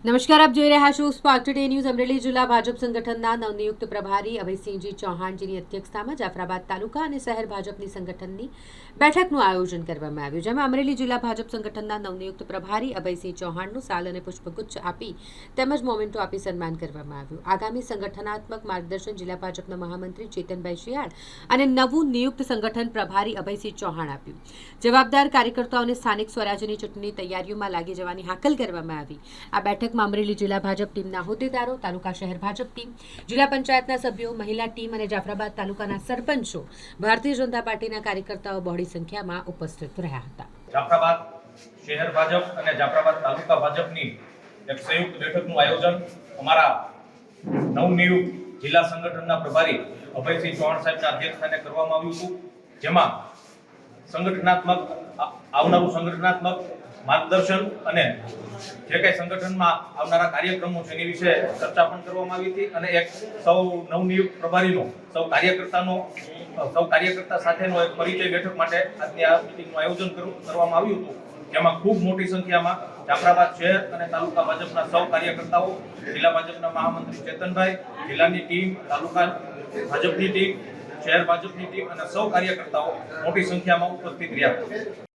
નમસ્કાર, આપ જોઈ રહ્યા છો સ્પાર્ક ટુડે ન્યૂઝ। અમરેલી જિલ્લા ભાજપ સંગઠનના નવનિયુક્ત પ્રભારી અભયસિંહજી ચૌહાણજીની અધ્યક્ષતામાં જાફરાબાદ તાલુકા અને શહેર ભાજપની સંગઠનની બેઠકનું આયોજન કરવામાં આવ્યું, જેમાં અમરેલી જિલ્લા ભાજપ સંગઠનના નવનિયુક્ત પ્રભારી અભયસિંહ ચૌહાણનું શાલ અને પુષ્પગુચ્છ આપી તેમજ મોમેન્ટો આપી સન્માન કરવામાં આવ્યું। આગામી સંગઠનાત્મક માર્ગદર્શન જિલ્લા ભાજપના મહામંત્રી ચેતનભાઈ શિયાળ અને નવું નિયુક્ત સંગઠન પ્રભારી અભયસિંહ ચૌહાણ આપ્યું। જવાબદાર કાર્યકર્તાઓને સ્થાનિક સ્વરાજ્યની ચૂંટણી તૈયારીઓમાં લાગી જવાની હાકલ કરવામાં આવી। આ બેઠક અમરેલી જિલ્લા ભાજપ ટીમના હોદ્દેદારો, તાલુકા શહેર ભાજપ ટીમ, જિલ્લા પંચાયતના સભ્યો, મહિલા ટીમ અને જાફરાબાદ તાલુકાના સરપંચો, ભારતીય જનતા પાર્ટીના કાર્યકર્તાઓ બહોળી સંખ્યામાં ઉપસ્થિત રહ્યા હતા। જાફરાબાદ શહેર ભાજપ અને જાફરાબાદ તાલુકા ભાજપની એક સંયુક્ત બેઠકનું આયોજન અમારા નવનિયુક્ત જિલ્લા સંગઠનના પ્રભારી અભયસિંહ ચૌહાણ સાહેબના અધ્યક્ષસ્થાને કરવામાં આવ્યું હતું, જેમાં આવનારું સંગઠનાત્મક માર્ગદર્શન અને જે કંઈ સંગઠનમાં આવનારા કાર્યક્રમો છે એની વિશે ચર્ચા પણ કરવામાં આવી હતી અને એક સૌ નવનિયુક્ત પ્રભારીનો સૌ કાર્યકર્તા સાથેનો એક પરિચય બેઠક માટે આજની આ મિટિંગનું આયોજન કરવામાં આવ્યું હતું, જેમાં ખૂબ મોટી સંખ્યામાં જાફરાબાદ શહેર અને તાલુકા ભાજપના સૌ કાર્યકર્તાઓ, જિલ્લા ભાજપના મહામંત્રી ચેતનભાઈ, જિલ્લાની ટીમ, તાલુકા ભાજપની ટીમ, શહેર ભાજપની ટીમ અને સૌ કાર્યકર્તાઓ મોટી સંખ્યામાં ઉપસ્થિત રહ્યા હતા।